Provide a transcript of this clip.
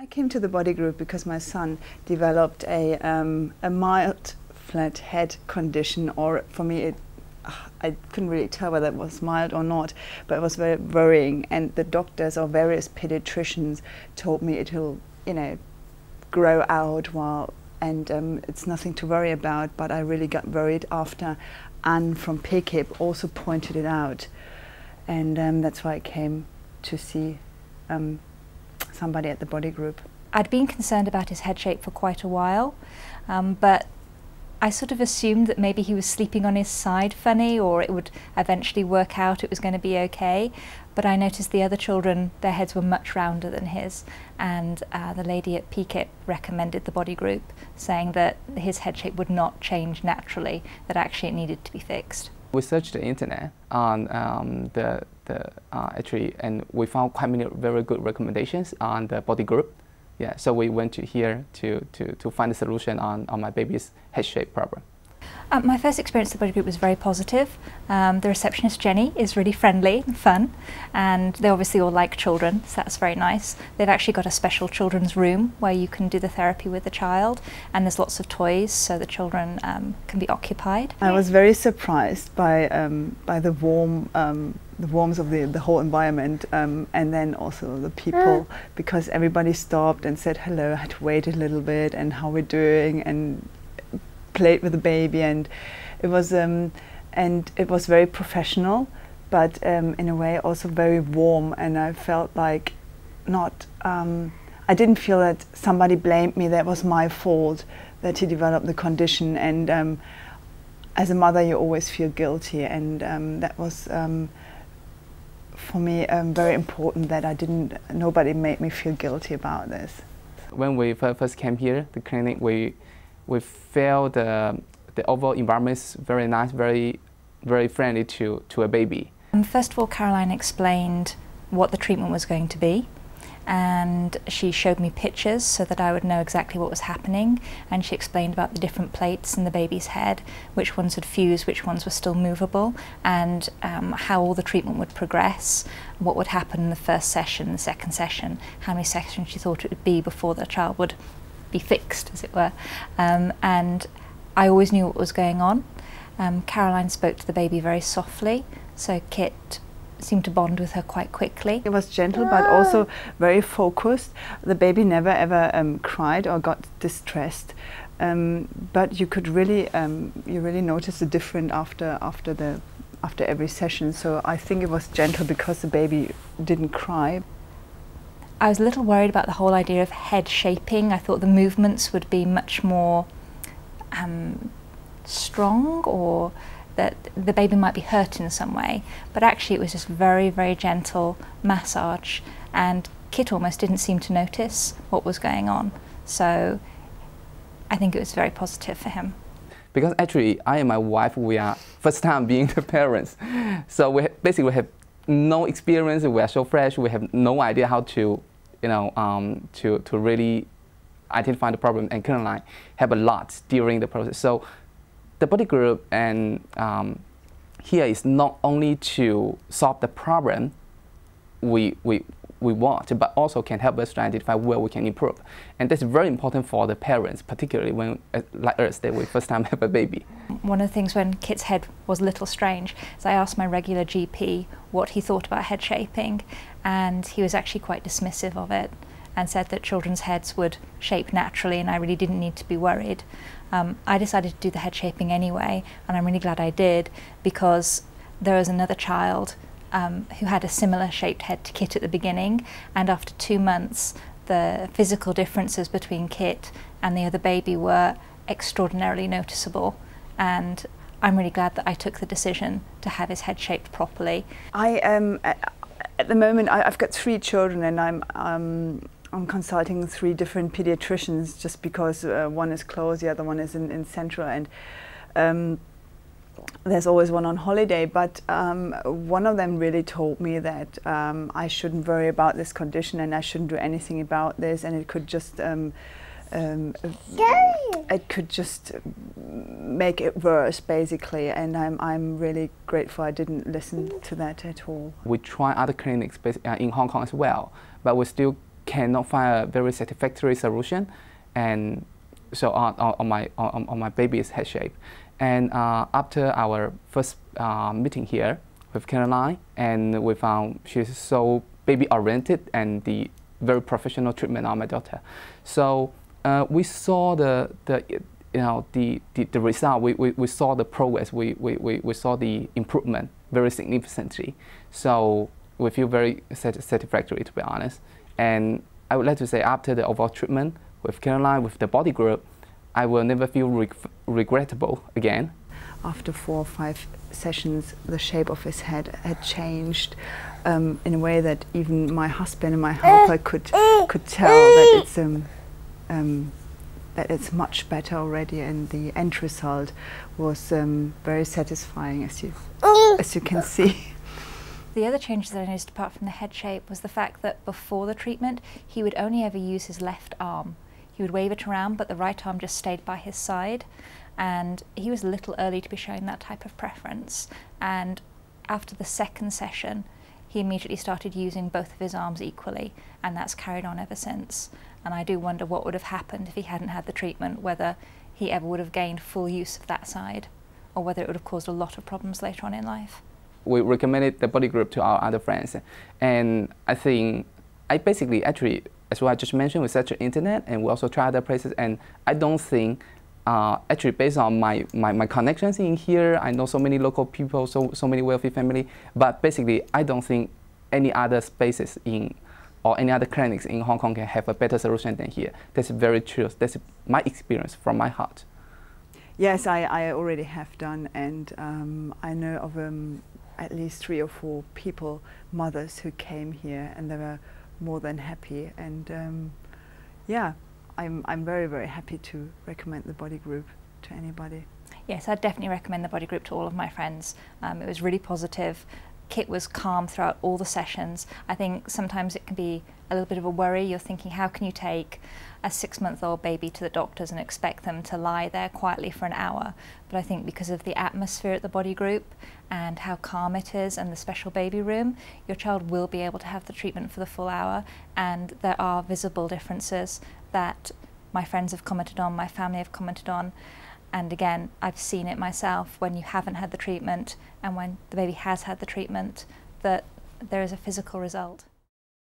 I came to the body group because my son developed a mild flat head condition, or for me I couldn't really tell whether it was mild or not, but it was very worrying, and the doctors or various pediatricians told me it will, grow out and it's nothing to worry about. But I really got worried after Anne from PKIP also pointed it out, and that's why I came to see somebody at the body group. I'd been concerned about his head shape for quite a while, but I sort of assumed that maybe he was sleeping on his side funny, or it would eventually work out, it was going to be okay. But I noticed the other children, their heads were much rounder than his, and the lady at PKIP recommended the body group, saying that his head shape would not change naturally, that actually it needed to be fixed. We searched the internet on actually, and we found quite many very good recommendations on the body group. Yeah, so we went to here to find a solution on my baby's head shape problem. My first experience at the body group was very positive. The receptionist, Jenny, is really friendly and fun, and they obviously all like children, so that's very nice. They've actually got a special children's room where you can do the therapy with the child, and there's lots of toys so the children can be occupied. I was very surprised by the warmth of the whole environment, and then also the people, because everybody stopped and said hello. I had to wait a little bit, and how we're doing, and played with the baby, and it was very professional, but in a way also very warm. And I felt like I didn't feel that somebody blamed me, that was my fault that he developed the condition. And as a mother you always feel guilty, and that was for me very important, that nobody made me feel guilty about this. When we first came here, the clinic, we felt the overall environment is very nice, very friendly to a baby. First of all, Caroline explained what the treatment was going to be, and she showed me pictures so that I would know exactly what was happening, and she explained about the different plates in the baby's head, which ones had fused, which ones were still movable, and how all the treatment would progress, what would happen in the first session, the second session, how many sessions she thought it would be before the child would be fixed, as it were. And I always knew what was going on. Caroline spoke to the baby very softly, so Kit seemed to bond with her quite quickly. It was gentle but also very focused. The baby never ever cried or got distressed, but you could really notice the difference after every session. So I think it was gentle because the baby didn't cry. I was a little worried about the whole idea of head shaping. I thought the movements would be much more strong, or that the baby might be hurt in some way. But actually it was just very, very gentle massage, and Kit almost didn't seem to notice what was going on. So I think it was very positive for him. Because actually I and my wife, we are first time being the parents. So we basically have no experience, we are so fresh, we have no idea how to to really identify the problem, and Caroline have a lot during the process. So the body group and here is not only to solve the problem we want, but also can help us to identify where we can improve. And that's very important for the parents, particularly when, like us, that we first time have a baby. One of the things when Kit's head was a little strange is I asked my regular GP what he thought about head shaping, and he was actually quite dismissive of it and said that children's heads would shape naturally and I really didn't need to be worried. I decided to do the head shaping anyway, and I'm really glad I did, because there was another child who had a similar shaped head to Kit at the beginning, and after 2 months the physical differences between Kit and the other baby were extraordinarily noticeable, and I'm really glad that I took the decision to have his head shaped properly. At the moment I've got 3 children, and I'm consulting 3 different pediatricians, just because one is close, the other one is in Central, and there's always one on holiday. But one of them really told me that I shouldn't worry about this condition, and I shouldn't do anything about this, and it could just make it worse, basically. And I'm really grateful I didn't listen to that at all. We try other clinics in Hong Kong as well, but we still cannot find a very satisfactory solution, and so on my baby's head shape. And after our first meeting here with Caroline, and we found she's so baby-oriented and the very professional treatment on my daughter. So we saw the result. We saw the progress. We saw the improvement very significantly. So we feel very satisfactory, to be honest. And I would like to say, after the overall treatment with Caroline, with the body group, I will never feel regrettable again. After 4 or 5 sessions, the shape of his head had changed in a way that even my husband and my helper could tell that it's much better already, and the end result was very satisfying, as you can see. The other changes that I noticed apart from the head shape was the fact that before the treatment he would only ever use his left arm. He would wave it around, but the right arm just stayed by his side, and he was a little early to be showing that type of preference. And after the second session he immediately started using both of his arms equally, and that's carried on ever since. And I do wonder what would have happened if he hadn't had the treatment, whether he ever would have gained full use of that side, or whether it would have caused a lot of problems later on in life. We recommended the body group to our other friends, and I think basically actually, as what I just mentioned, we searched the internet and we also tried other places, and I don't think actually, based on my connections in here, I know so many local people, so many wealthy family, but basically I don't think any other spaces or any other clinics in Hong Kong can have a better solution than here. That's very true. That's my experience from my heart. Yes, I already have done, and I know of at least 3 or 4 people, mothers, who came here, and they were more than happy. And yeah, I'm very, very happy to recommend the body group to anybody. Yes, I'd definitely recommend the body group to all of my friends. It was really positive. Kit was calm throughout all the sessions. I think sometimes it can be a little bit of a worry. You're thinking, how can you take a 6-month-old baby to the doctors and expect them to lie there quietly for an hour? But I think because of the atmosphere at the body group and how calm it is and the special baby room, your child will be able to have the treatment for the full hour, and there are visible differences that my friends have commented on, my family have commented on. And again, I've seen it myself when you haven't had the treatment and when the baby has had the treatment, that there is a physical result.